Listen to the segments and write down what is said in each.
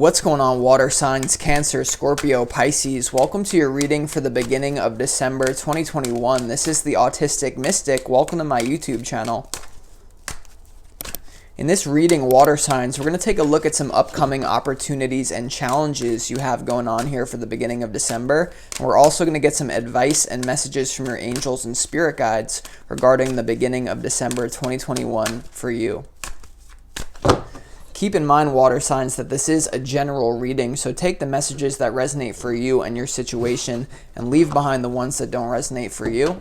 What's going on, water signs, Cancer, Scorpio, Pisces? Welcome to your reading for the beginning of December 2021. This is the Autistic Mystic. Welcome to my YouTube channel. In this reading, water signs, we're going to take a look at some upcoming opportunities and challenges you have going on here for the beginning of December. And we're also going to get some advice and messages from your angels and spirit guides regarding the beginning of December 2021 for you. Keep in mind, water signs, that this is a general reading, so take the messages that resonate for you and your situation and leave behind the ones that don't resonate for you.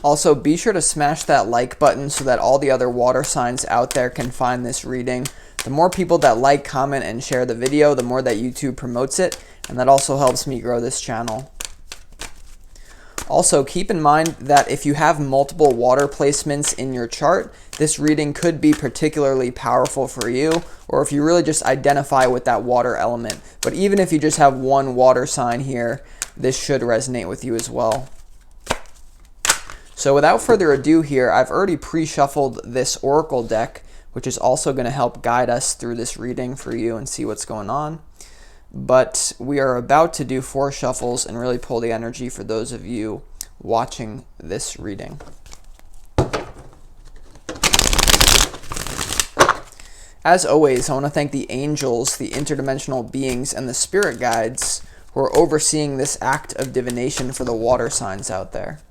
Also, be sure to smash that like button so that all the other water signs out there can find this reading. The more people that like, comment, and share the video, the more that YouTube promotes it, and that also helps me grow this channel. Also, keep in mind that if you have multiple water placements in your chart, this reading could be particularly powerful for you, or if you really just identify with that water element. But even if you just have one water sign here, this should resonate with you as well. So without further ado here, I've already pre-shuffled this oracle deck, which is also going to help guide us through this reading for you and see what's going on. But we are about to do 4 shuffles and really pull the energy for those of you watching this reading. As always, I want to thank the angels, the interdimensional beings, and the spirit guides who are overseeing this act of divination for the water signs out there.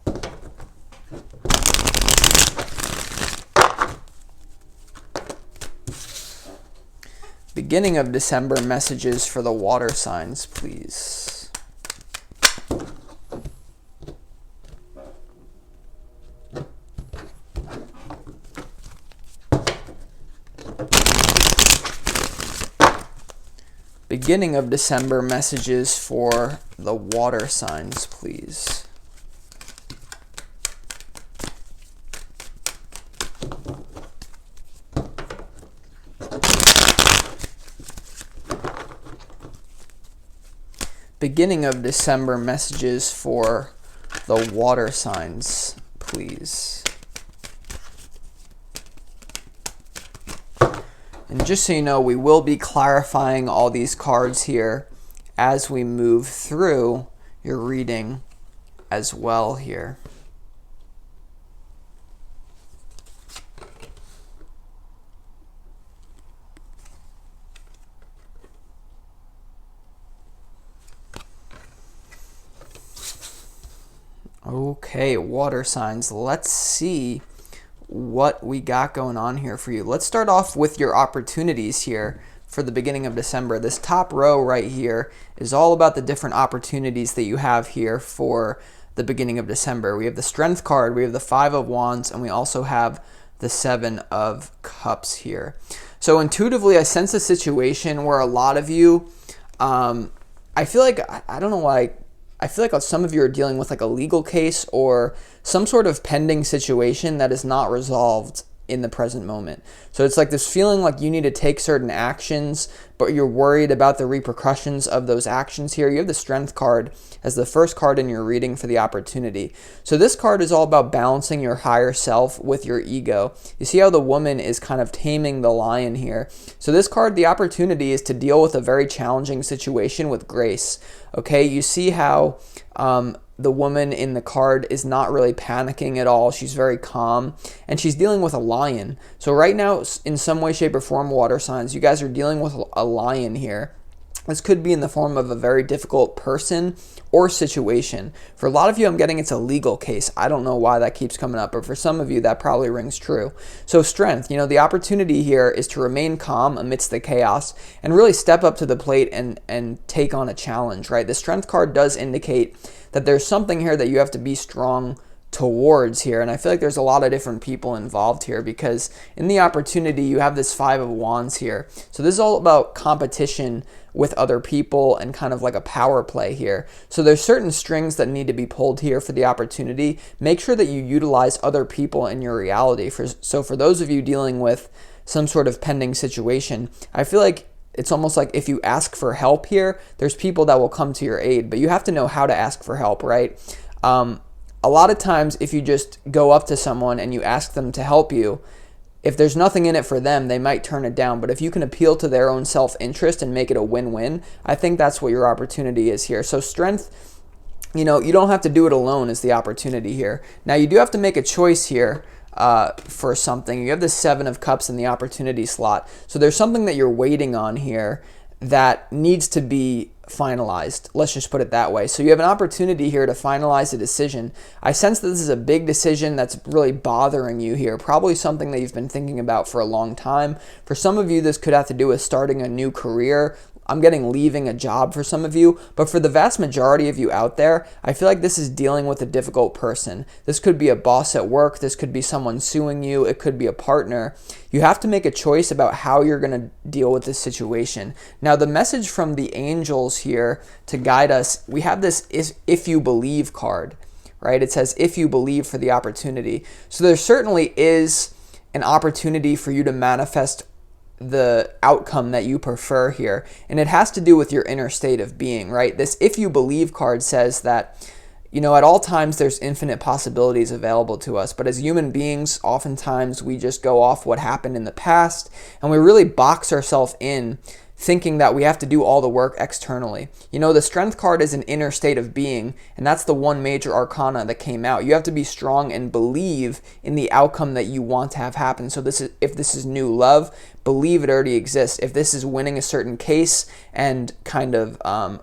Beginning of December messages for the water signs, please. Beginning of December messages for the water signs, please. Beginning of December messages for the water signs, please. And just so you know, we will be clarifying all these cards here as we move through your reading as well here. Okay, water signs, let's see what we got going on here for you. Let's start off with your opportunities here for the beginning of December. This top row right here is all about the different opportunities that you have here for the beginning of December. We have the Strength card, we have the 5 of Wands, and we also have the 7 of Cups here. So intuitively, I sense a situation where a lot of you, I feel like, I don't know why, I feel like some of you are dealing with like a legal case or some sort of pending situation that is not resolved in the present moment. So it's like this feeling like you need to take certain actions, but you're worried about the repercussions of those actions here. You have the Strength card as the first card in your reading for the opportunity. So this card is all about balancing your higher self with your ego. You see how the woman is kind of taming the lion here. So this card, the opportunity is to deal with a very challenging situation with grace. Okay, you see how the woman in the card is not really panicking at all. She's very calm, and she's dealing with a lion. So right now, in some way, shape, or form, water signs, you guys are dealing with a lion here. This could be in the form of a very difficult person or situation. For a lot of you, I'm getting it's a legal case. I don't know why that keeps coming up, but for some of you, that probably rings true. So Strength, you know, the opportunity here is to remain calm amidst the chaos and really step up to the plate and take on a challenge, right? The Strength card does indicate that there's something here that you have to be strong towards here, and I feel like there's a lot of different people involved here because in the opportunity you have this 5 of Wands here. So this is all about competition with other people and kind of like a power play here. So there's certain strings that need to be pulled here for the opportunity. Make sure that you utilize other people in your reality. So for those of you dealing with some sort of pending situation, I feel like it's almost like if you ask for help here, there's people that will come to your aid, but you have to know how to ask for help, right? A lot of times if you just go up to someone and you ask them to help you, if there's nothing in it for them, they might turn it down. But if you can appeal to their own self-interest and make it a win-win, I think that's what your opportunity is here. So strength, you don't have to do it alone is the opportunity here. Now, you do have to make a choice here for something. You have the Seven of Cups in the opportunity slot. So there's something that you're waiting on here that needs to be finalized. Let's just put it that way. So you have an opportunity here to finalize a decision. I sense that this is a big decision that's really bothering you here, probably something that you've been thinking about for a long time. For some of you, this could have to do with starting a new career. I'm getting leaving a job for some of you, but for the vast majority of you out there, I feel like this is dealing with a difficult person. This could be a boss at work. This could be someone suing you. It could be a partner. You have to make a choice about how you're going to deal with this situation. Now, the message from the angels here to guide us, we have this if you believe card, right? It says if you believe for the opportunity. So there certainly is an opportunity for you to manifest the outcome that you prefer here, and it has to do with your inner state of being, right? This if you believe card says that at all times there's infinite possibilities available to us, but as human beings, oftentimes we just go off what happened in the past and we really box ourselves in, thinking that we have to do all the work externally. The strength card is an inner state of being, and that's the one major arcana that came out. You have to be strong and believe in the outcome that you want to have happen. So if this is new love, believe it already exists. If this is winning a certain case and kind of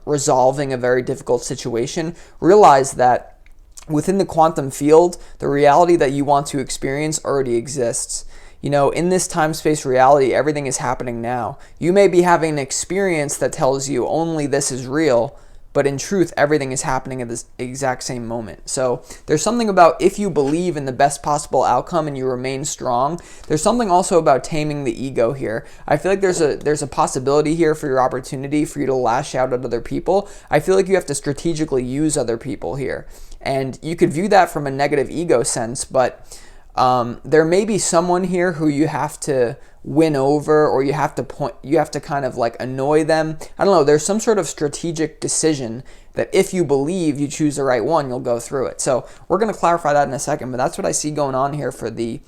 resolving a very difficult situation, realize that within the quantum field, the reality that you want to experience already exists. In this time-space reality, everything is happening now. You may be having an experience that tells you only this is real, but in truth, everything is happening at this exact same moment. So there's something about if you believe in the best possible outcome and you remain strong, there's something also about taming the ego here. I feel like there's a possibility here for your opportunity for you to lash out at other people. I feel like you have to strategically use other people here. And you could view that from a negative ego sense, but there may be someone here who you have to win over, or you have to kind of like annoy them. I don't know, there's some sort of strategic decision that if you believe you choose the right one, you'll go through it. So we're going to clarify that in a second, but that's what I see going on here for the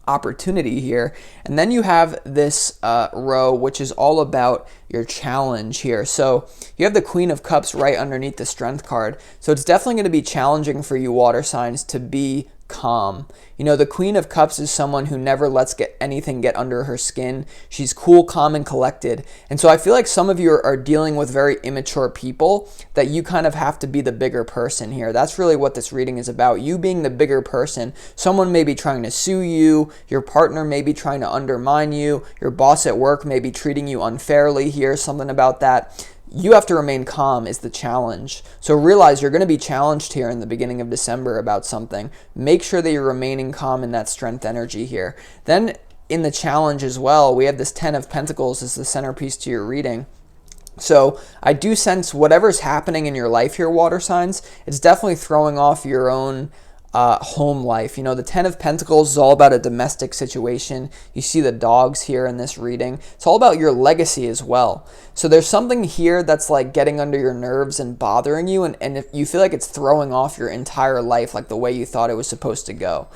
opportunity here. And then you have this row, which is all about your challenge here. So you have the Queen of Cups right underneath the Strength card. So it's definitely going to be challenging for you water signs to be calm. The Queen of Cups is someone who never lets anything get under her skin. She's cool, calm, and collected. And so I feel like some of you are dealing with very immature people that you kind of have to be the bigger person here. That's really what this reading is about. You being the bigger person. Someone may be trying to sue you. Your partner may be trying to undermine you. Your boss at work may be treating you unfairly here. Something about that. You have to remain calm is the challenge. So realize you're going to be challenged here in the beginning of December about something. Make sure that you're remaining calm in that strength energy here. Then in the challenge as well, we have this 10 of Pentacles as the centerpiece to your reading. So I do sense whatever's happening in your life here, water signs, it's definitely throwing off your own home life. The 10 of Pentacles is all about a domestic situation. You see the dogs here in this reading. It's all about your legacy as well. So there's something here that's like getting under your nerves and bothering you, and if you feel like it's throwing off your entire life, like the way you thought it was supposed to go.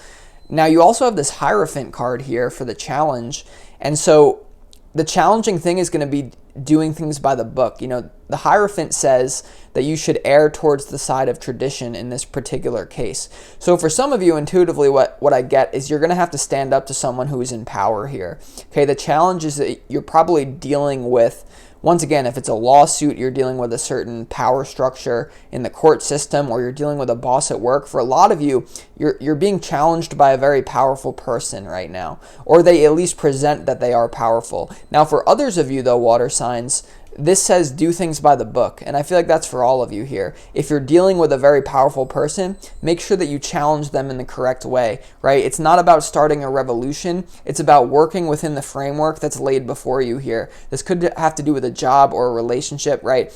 Now you also have this Hierophant card here for the challenge, and so the challenging thing is going to be doing things by the book. The Hierophant says that you should err towards the side of tradition in this particular case. So for some of you, intuitively, what I get is you're going to have to stand up to someone who is in power here. Okay, the challenge is that you're probably dealing with, once again, if it's a lawsuit, you're dealing with a certain power structure in the court system, or you're dealing with a boss at work. For a lot of you, you're being challenged by a very powerful person right now, or they at least present that they are powerful. Now, for others of you, though, water signs, this says do things by the book, and I feel like that's for all of you here. If you're dealing with a very powerful person, make sure that you challenge them in the correct way, right? It's not about starting a revolution. It's about working within the framework that's laid before you here. This could have to do with a job or a relationship, right?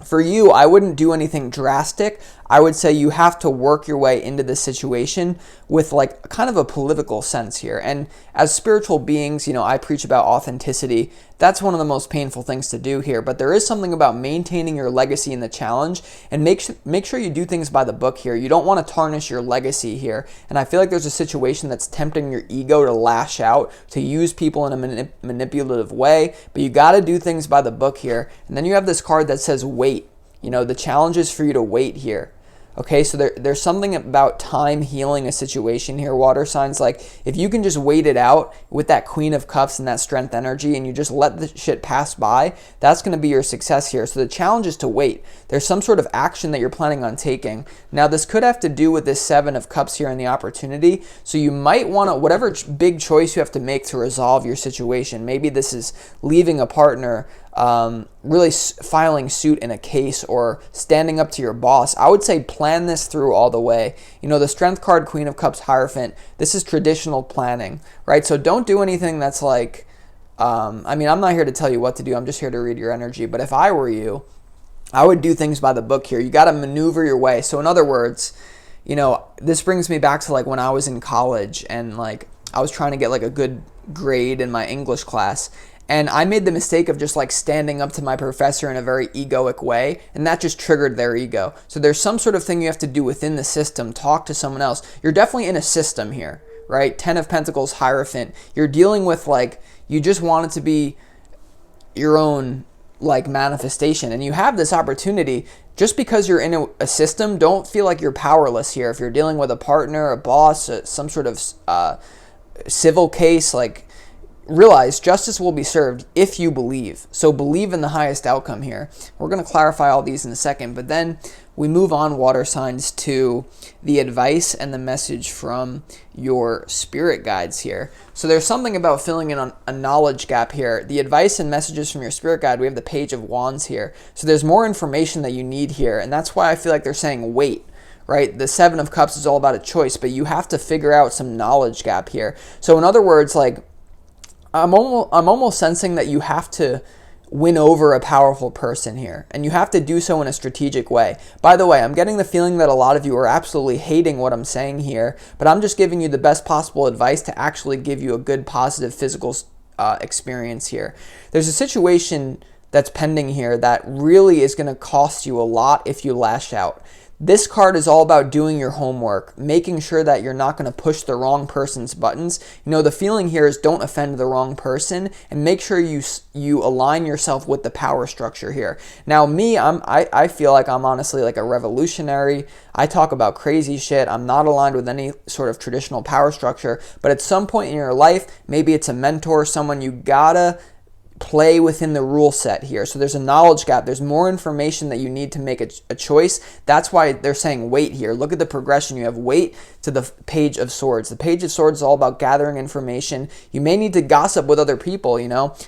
For you, I wouldn't do anything drastic. I would say you have to work your way into this situation with like kind of a political sense here. And as spiritual beings, I preach about authenticity. That's one of the most painful things to do here. But there is something about maintaining your legacy in the challenge, and make sure you do things by the book here. You don't want to tarnish your legacy here. And I feel like there's a situation that's tempting your ego to lash out, to use people in a manipulative way. But you got to do things by the book here. And then you have this card that says wait. The challenge is for you to wait here. Okay, so there's something about time healing a situation here, water signs. Like, if you can just wait it out with that Queen of Cups and that strength energy, and you just let the shit pass by, that's going to be your success here. So the challenge is to wait. There's some sort of action that you're planning on taking. Now, this could have to do with this Seven of Cups here and the opportunity. So you might want to, whatever big choice you have to make to resolve your situation, maybe this is leaving a partner, really filing suit in a case, or standing up to your boss. I would say plan this through all the way. The Strength card, Queen of Cups, Hierophant, this is traditional planning, right? So don't do anything that's like, I'm not here to tell you what to do. I'm just here to read your energy. But if I were you, I would do things by the book here. You got to maneuver your way. So in other words, this brings me back to like when I was in college and like I was trying to get like a good grade in my English class. And I made the mistake of just like standing up to my professor in a very egoic way, and that just triggered their ego. So there's some sort of thing you have to do within the system, talk to someone else. You're definitely in a system here, right? 10 of Pentacles, Hierophant. You're dealing with like, you just want it to be your own like manifestation, and you have this opportunity. Just because you're in a system, don't feel like you're powerless here. If you're dealing with a partner, a boss, some sort of civil case, like, realize justice will be served if you believe. So believe in the highest outcome here. We're going to clarify all these in a second, but then we move on, water signs, to the advice and the message from your spirit guides here. So there's something about filling in a knowledge gap here. The advice and messages from your spirit guide, we have the Page of Wands here. So there's more information that you need here, and that's why I feel like they're saying wait. Right? The Seven of Cups is all about a choice, but you have to figure out some knowledge gap here. So in other words, like, I'm almost sensing that you have to win over a powerful person here, and you have to do so in a strategic way. By the way, I'm getting the feeling that a lot of you are absolutely hating what I'm saying here, but I'm just giving you the best possible advice to actually give you a good, positive physical experience here. There's a situation that's pending here that really is going to cost you a lot if you lash out. This card is all about doing your homework, making sure that you're not going to push the wrong person's buttons. The feeling here is don't offend the wrong person, and make sure you align yourself with the power structure here. Now, me, I feel like I'm honestly like a revolutionary. I talk about crazy shit. I'm not aligned with any sort of traditional power structure, but at some point in your life, maybe it's a mentor, someone you gotta play within the rule set here. So there's a knowledge gap. There's more information that you need to make a choice. That's why they're saying wait here. Look at the progression. You have wait to the Page of Swords. The Page of Swords is all about gathering information. You may need to gossip with other people,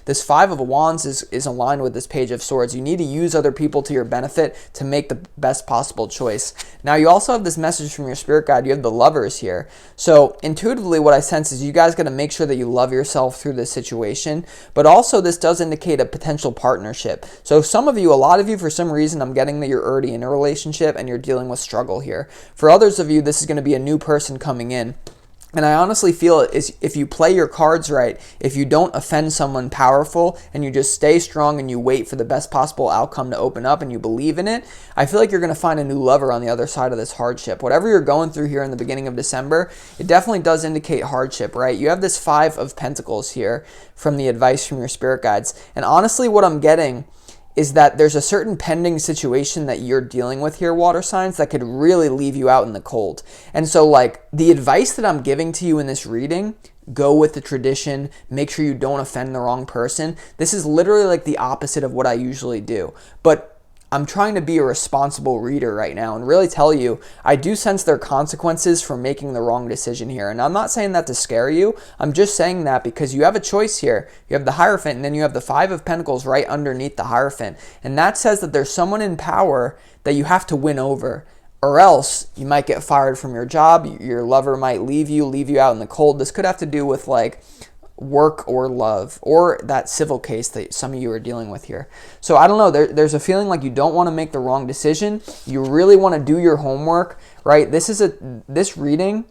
This Five of Wands is aligned with this Page of Swords. You need to use other people to your benefit to make the best possible choice. Now, you also have this message from your spirit guide. You have the Lovers here. So intuitively, what I sense is you guys got to make sure that you love yourself through this situation, but also this does indicate a potential partnership. So a lot of you, for some reason, I'm getting that you're already in a relationship and you're dealing with struggle here. For others of you, this is going to be a new person coming in. And I honestly feel if you play your cards right, if you don't offend someone powerful and you just stay strong and you wait for the best possible outcome to open up and you believe in it, I feel like you're going to find a new lover on the other side of this hardship. Whatever you're going through here in the beginning of December, it definitely does indicate hardship, right? You have this Five of Pentacles here from the advice from your spirit guides. And honestly, what I'm getting is that there's a certain pending situation that you're dealing with here, water signs, that could really leave you out in the cold. And so, like, the advice that I'm giving to you in this reading, go with the tradition, make sure you don't offend the wrong person. This is literally like the opposite of what I usually do. But I'm trying to be a responsible reader right now and really tell you, I do sense there are consequences for making the wrong decision here. And I'm not saying that to scare you. I'm just saying that because you have a choice here. You have the Hierophant, and then you have the Five of Pentacles right underneath the Hierophant. And that says that there's someone in power that you have to win over, or else you might get fired from your job. Your lover might leave you out in the cold. This could have to do with like work or love, or that civil case that some of you are dealing with here. So I don't know, there's a feeling like you don't want to make the wrong decision. You really want to do your homework, right? This reading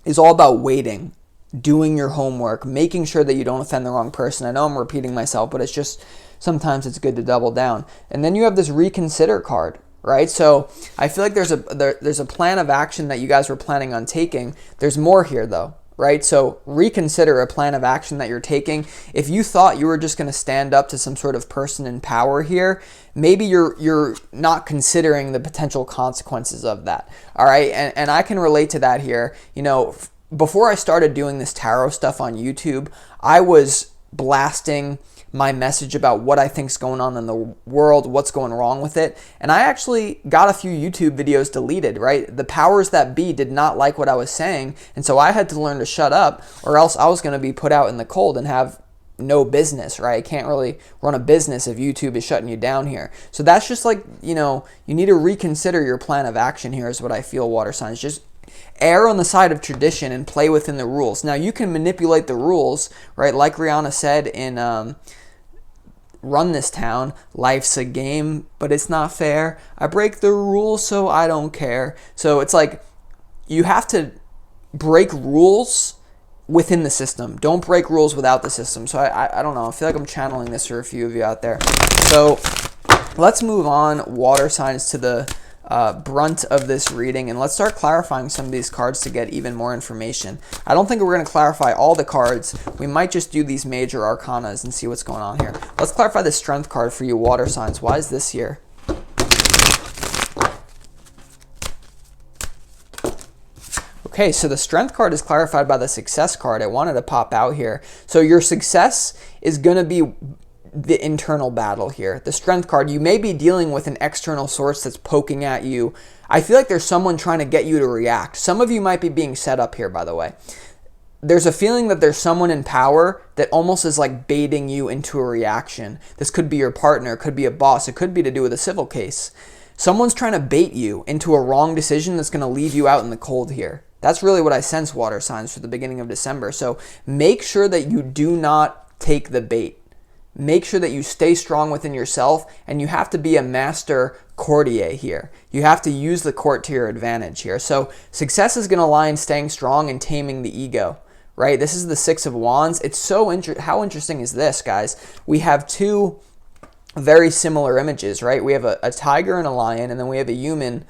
is all about waiting, doing your homework, making sure that you don't offend the wrong person. I know I'm repeating myself, but it's just sometimes it's good to double down. And then you have this reconsider card, right? So I feel like there's a plan of action that you guys were planning on taking. There's more here though, right? So reconsider a plan of action that you're taking. If you thought you were just going to stand up to some sort of person in power here, maybe you're not considering the potential consequences of that. All right, and I can relate to that here. You know, before I started doing this tarot stuff on YouTube, I was blasting my message about what I think's going on in the world, what's going wrong with it. And I actually got a few YouTube videos deleted, right? The powers that be did not like what I was saying. And so I had to learn to shut up, or else I was going to be put out in the cold and have no business, right? I can't really run a business if YouTube is shutting you down here. So that's just like, you know, you need to reconsider your plan of action here is what I feel, water signs. Just err on the side of tradition and play within the rules. Now, you can manipulate the rules, right? Like Rihanna said in Run This Town, life's a game, but it's not fair. I break the rules, so I don't care. So it's like you have to break rules within the system. Don't break rules without the system. So I don't know. I feel like I'm channeling this for a few of you out there. So let's move on, water signs, to the brunt of this reading, and let's start clarifying some of these cards to get even more information. I don't think we're going to clarify all the cards. We might just do these major arcanas and see what's going on here. Let's clarify the strength card for you, water signs. Why is this here? Okay, so the strength card is clarified by the success card. I wanted to pop out here. So your success is going to be the internal battle here. The strength card, you may be dealing with an external source that's poking at you. I feel like there's someone trying to get you to react. Some of you might be being set up here, by the way. There's a feeling that there's someone in power that almost is like baiting you into a reaction. This could be your partner, it could be a boss, it could be to do with a civil case. Someone's trying to bait you into a wrong decision that's going to leave you out in the cold here. That's really what I sense, water signs, for the beginning of December. So make sure that you do not take the bait. Make sure that you stay strong within yourself, and you have to be a master courtier here. You have to use the court to your advantage here. So success is going to lie in staying strong and taming the ego, right? This is the Six of Wands. It's so how interesting is this, guys? We have two very similar images, right? We have a tiger and a lion, and then we have a human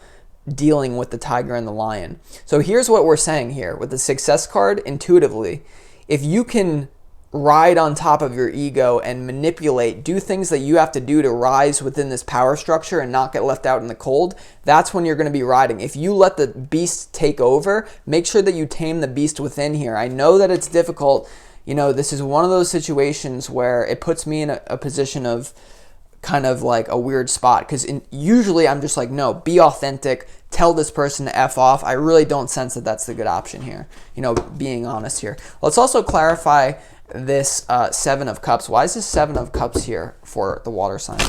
dealing with the tiger and the lion. So here's what we're saying here with the success card. Intuitively, if you can ride on top of your ego and manipulate, do things that you have to do to rise within this power structure and not get left out in the cold, that's when you're going to be riding. If you let the beast take over, make sure that you tame the beast within here. I know that it's difficult. You know, this is one of those situations where it puts me in a position of kind of like a weird spot, because usually I'm just like, no, be authentic, tell this person to F off. I really don't sense that that's the good option here, you know, being honest here. Let's also clarify this Seven of Cups. Why is this Seven of Cups here for the water signs?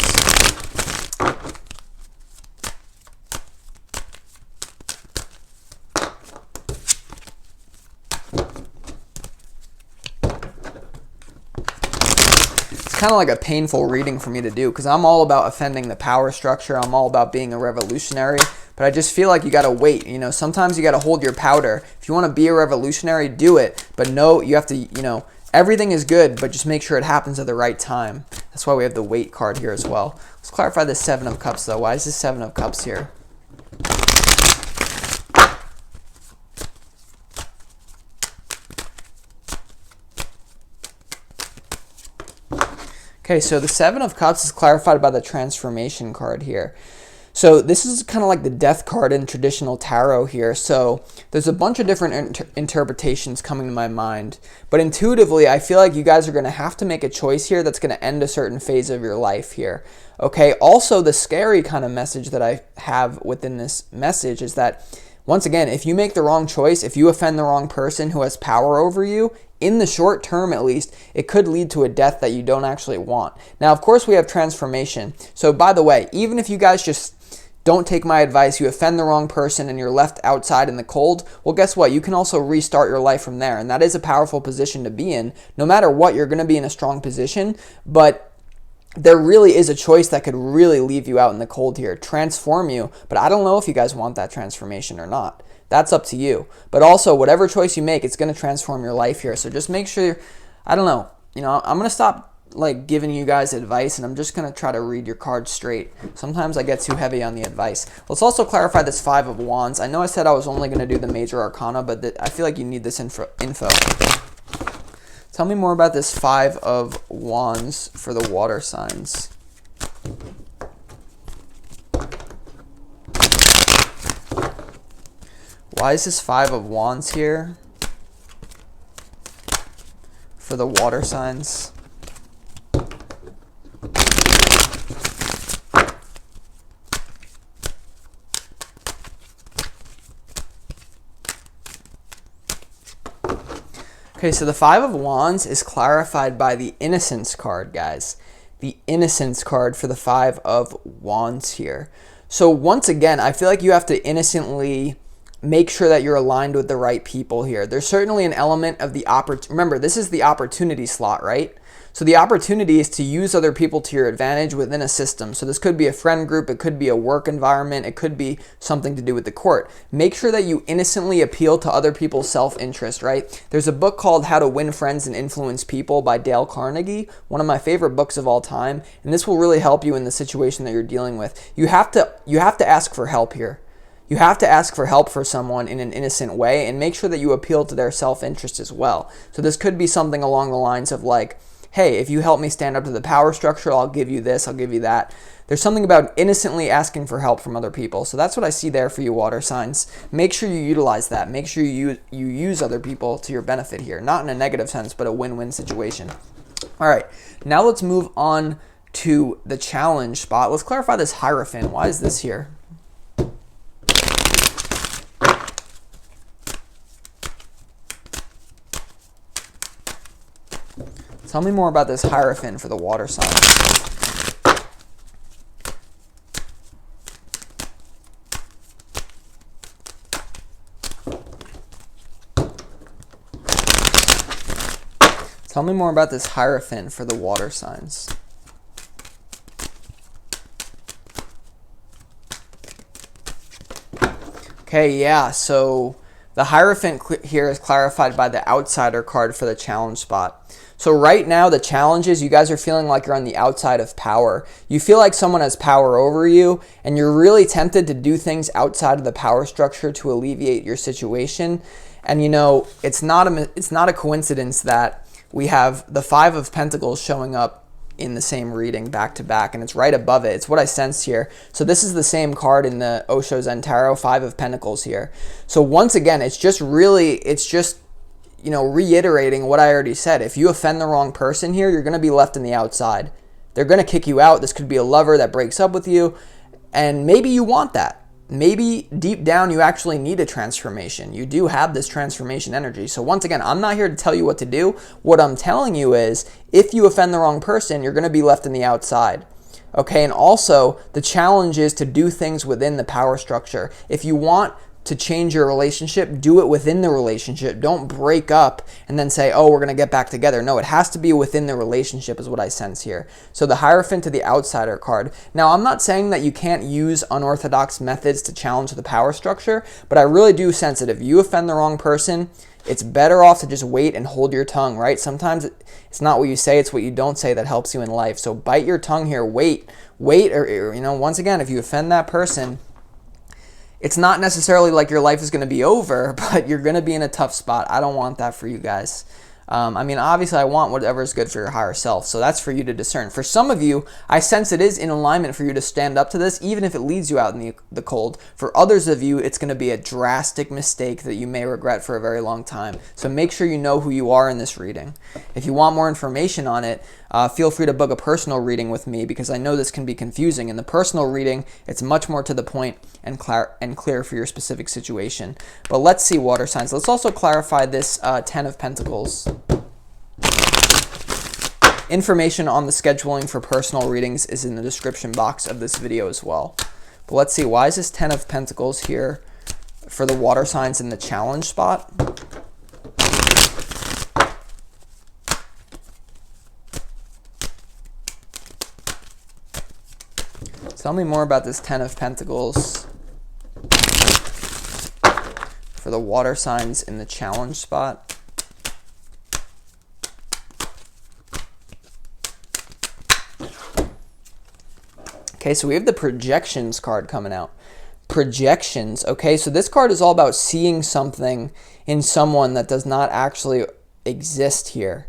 Kind of like a painful reading for me to do, because I'm all about offending the power structure. I'm all about being a revolutionary, but I just feel like you got to wait. You know, sometimes you got to hold your powder. If you want to be a revolutionary, do it. But no, you have to, you know, everything is good, but just make sure it happens at the right time. That's why we have the wait card here as well. Let's clarify the Seven of Cups, though. Why is this Seven of Cups here? Okay, so the Seven of Cups is clarified by the transformation card here. So this is kind of like the death card in traditional tarot here. So there's a bunch of different interpretations coming to my mind. But intuitively, I feel like you guys are going to have to make a choice here that's going to end a certain phase of your life here. Okay, also the scary kind of message that I have within this message is that, once again, if you make the wrong choice, if you offend the wrong person who has power over you, in the short term at least, it could lead to a death that you don't actually want. Now, of course, we have transformation. So by the way, even if you guys just don't take my advice, you offend the wrong person, and you're left outside in the cold, well, guess what? You can also restart your life from there, and that is a powerful position to be in. No matter what, you're going to be in a strong position, but there really is a choice that could really leave you out in the cold here, transform you, but I don't know if you guys want that transformation or not. That's up to you. But also, whatever choice you make, it's going to transform your life here. So just make sure, I don't know, I'm going to stop like giving you guys advice, and I'm just going to try to read your cards straight. Sometimes I get too heavy on the advice. Let's also clarify this Five of Wands. I know I said I was only going to do the major arcana, but I feel like you need this info. Tell me more about this Five of Wands for the water signs. Why is this Five of Wands here for the water signs? Okay, so the Five of Wands is clarified by the Innocence card, guys. The Innocence card for the Five of Wands here. So once again, I feel like you have to innocently make sure that you're aligned with the right people here. There's certainly an element of the remember, this is the opportunity slot, right? So the opportunity is to use other people to your advantage within a system. So this could be a friend group, it could be a work environment, it could be something to do with the court. Make sure that you innocently appeal to other people's self-interest, right? There's a book called How to Win Friends and Influence People by Dale Carnegie, one of my favorite books of all time, and this will really help you in the situation that you're dealing with. You have to ask for help here. You have to ask for help for someone in an innocent way, and make sure that you appeal to their self-interest as well. So this could be something along the lines of like, hey, if you help me stand up to the power structure, I'll give you this, I'll give you that. There's something about innocently asking for help from other people. So that's what I see there for you, water signs. Make sure you utilize that. Make sure you use other people to your benefit here. Not in a negative sense, but a win-win situation. All right, now let's move on to the challenge spot. Let's clarify this Hierophant. Why is this here? Tell me more about this Hierophant for the water sign. Tell me more about this Hierophant for the water signs. Okay, yeah, so the Hierophant here is clarified by the Outsider card for the challenge spot. So right now, the challenge is you guys are feeling like you're on the outside of power. You feel like someone has power over you, and you're really tempted to do things outside of the power structure to alleviate your situation. And it's not a coincidence that we have the Five of Pentacles showing up in the same reading back to back, and it's right above it. It's what I sense here. So this is the same card in the Osho Zen Tarot, Five of Pentacles here. So once again, it's just reiterating what I already said. If you offend the wrong person here, you're going to be left in the outside. They're going to kick you out. This could be a lover that breaks up with you, and maybe you want that. Maybe deep down you actually need a transformation. You do have this transformation energy. So once again, I'm not here to tell you what to do. What I'm telling you is, if you offend the wrong person, you're going to be left in the outside. Okay, and also the challenge is to do things within the power structure. If you want to change your relationship, do it within the relationship. Don't break up and then say, oh, we're going to get back together. No, it has to be within the relationship is what I sense here. So the Hierophant to the Outsider card. Now, I'm not saying that you can't use unorthodox methods to challenge the power structure, but I really do sense that if you offend the wrong person, it's better off to just wait and hold your tongue, right? Sometimes it's not what you say, it's what you don't say that helps you in life. So bite your tongue here, wait, or once again, if you offend that person, it's not necessarily like your life is going to be over, but you're going to be in a tough spot. I don't want that for you guys. Obviously I want whatever is good for your higher self, so that's for you to discern. For some of you, I sense it is in alignment for you to stand up to this, even if it leads you out in the cold. For others of you, it's going to be a drastic mistake that you may regret for a very long time. So make sure you know who you are in this reading. If you want more information on it, feel free to book a personal reading with me, because I know this can be confusing. In the personal reading, it's much more to the point and clear for your specific situation. But let's see, water signs. Let's also clarify this Ten of Pentacles. Information on the scheduling for personal readings is in the description box of this video as well. But let's see, why is this 10 of Pentacles here for the water signs in the challenge spot? Tell me more about this 10 of Pentacles for the water signs in the challenge spot. Okay, so we have the projections card coming out. Projections, okay, so this card is all about seeing something in someone that does not actually exist here.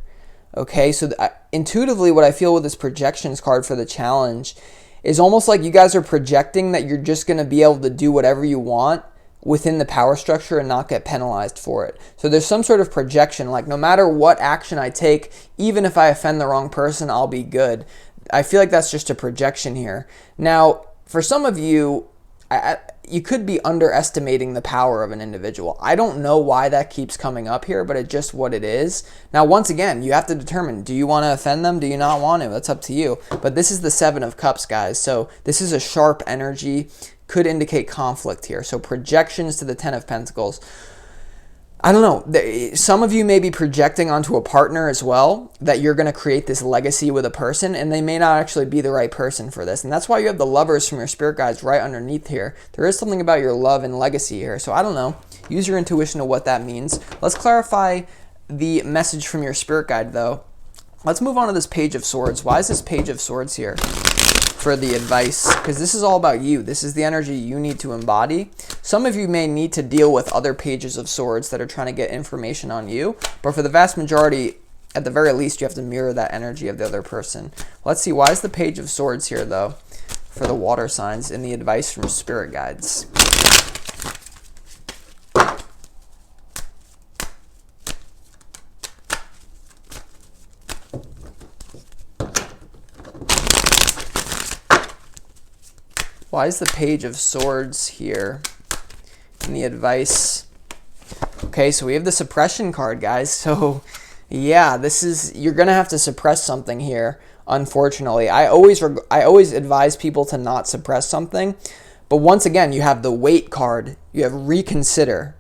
Okay, so intuitively what I feel with this projections card for the challenge is almost like you guys are projecting that you're just going to be able to do whatever you want within the power structure and not get penalized for it. So there's some sort of projection, like no matter what action I take, even if I offend the wrong person, I'll be good. I feel like that's just a projection here. Now, for some of you, you could be underestimating the power of an individual. I don't know why that keeps coming up here, but it's just what it is. Now, once again, you have to determine, do you want to offend them? Do you not want to? That's up to you. But this is the 7 of Cups, guys. So this is a sharp energy, could indicate conflict here. So projections to the 10 of Pentacles. I don't know. Some of you may be projecting onto a partner as well that you're going to create this legacy with a person, and they may not actually be the right person for this. And that's why you have the Lovers from your spirit guides right underneath here. There is something about your love and legacy here. So I don't know. Use your intuition of what that means. Let's clarify the message from your spirit guide, though. Let's move on to this Page of Swords. Why is this Page of Swords here for the advice? Because this is all about you. This is the energy you need to embody. Some of you may need to deal with other Pages of Swords that are trying to get information on you, but for the vast majority, at the very least, you have to mirror that energy of the other person. Let's see, why is the Page of Swords here, though, for the water signs in the advice from spirit guides? Why is the Page of Swords here in the advice? Okay, so we have the suppression card, guys. So yeah, this is, you're gonna have to suppress something here, unfortunately. I always advise people to not suppress something, but once again, you have the wait card, you have reconsider.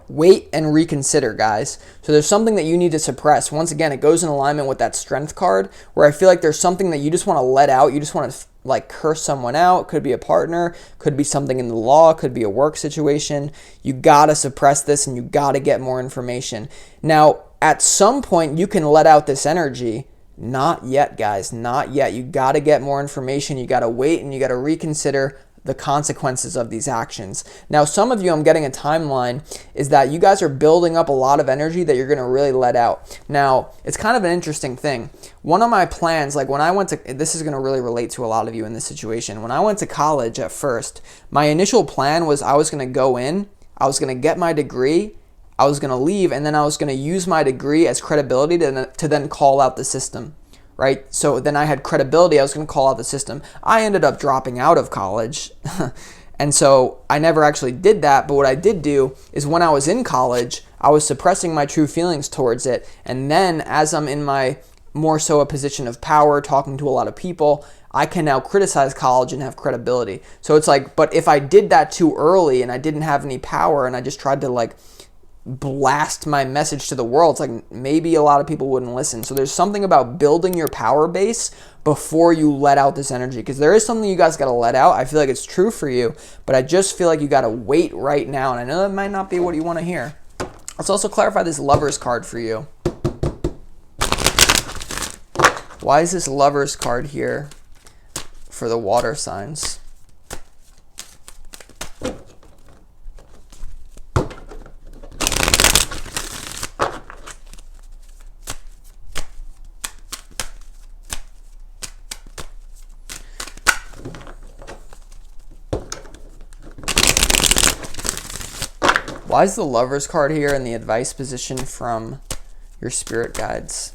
Wait and reconsider, guys. So there's something that you need to suppress. Once again, it goes in alignment with that strength card, where I feel like there's something that you just want to let out. You just want to like curse someone out. Could be a partner, could be something in the law, could be a work situation. You gotta suppress this and you gotta get more information. Now, at some point, you can let out this energy. Not yet, guys, not yet. You gotta get more information. You gotta wait and you gotta reconsider the consequences of these actions. Now, some of you, I'm getting a timeline, is that you guys are building up a lot of energy that you're going to really let out. Now, it's kind of an interesting thing. One of my plans, like when I went to, this is going to really relate to a lot of you in this situation. When I went to college at first, my initial plan was I was going to go in, I was going to get my degree, I was going to leave, and then I was going to use my degree as credibility to then call out the system. Right? So then I had credibility. I was going to call out the system. I ended up dropping out of college. And so I never actually did that. But what I did do is when I was in college, I was suppressing my true feelings towards it. And then as I'm in my more so a position of power, talking to a lot of people, I can now criticize college and have credibility. So it's like, but if I did that too early and I didn't have any power and I just tried to like blast my message to the world, it's like maybe a lot of people wouldn't listen. So there's something about building your power base before you let out this energy, because there is something you guys got to let out. I feel like it's true for you, but I just feel like you got to wait right now, and I know that might not be what you want to hear. Let's also clarify this Lovers card for you. Why is this Lovers card here for the water signs? Why is the Lovers card here in the advice position from your spirit guides?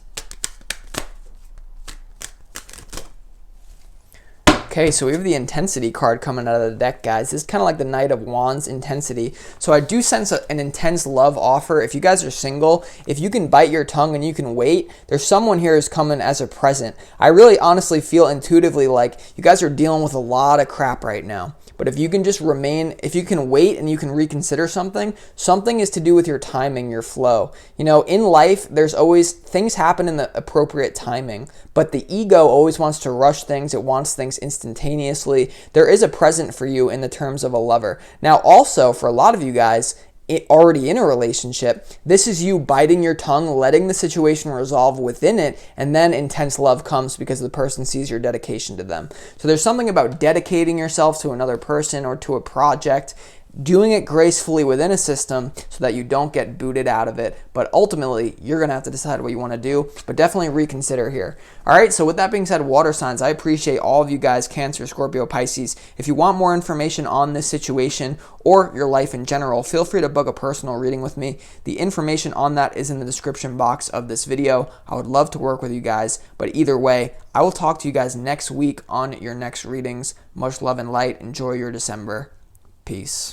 Okay, so we have the intensity card coming out of the deck, guys. This is kind of like the Knight of Wands intensity. So I do sense an intense love offer. If you guys are single, if you can bite your tongue and you can wait, there's someone here who's coming as a present. I really honestly feel intuitively like you guys are dealing with a lot of crap right now. But if you can just remain, if you can wait and you can reconsider something, something is to do with your timing, your flow. You know, in life, there's always, things happen in the appropriate timing, but the ego always wants to rush things. It wants things instantaneously. There is a present for you in the terms of a lover. Now, also, for a lot of you guys, already in a relationship, this is you biting your tongue, letting the situation resolve within it, and then intense love comes because the person sees your dedication to them. So there's something about dedicating yourself to another person or to a project, doing it gracefully within a system so that you don't get booted out of it. But ultimately, you're going to have to decide what you want to do, but definitely reconsider here. All right, so with that being said, water signs, I appreciate all of you guys, Cancer, Scorpio, Pisces. If you want more information on this situation or your life in general, feel free to book a personal reading with me. The information on that is in the description box of this video. I would love to work with you guys, but either way, I will talk to you guys next week on your next readings. Much love and light. Enjoy your December. Peace.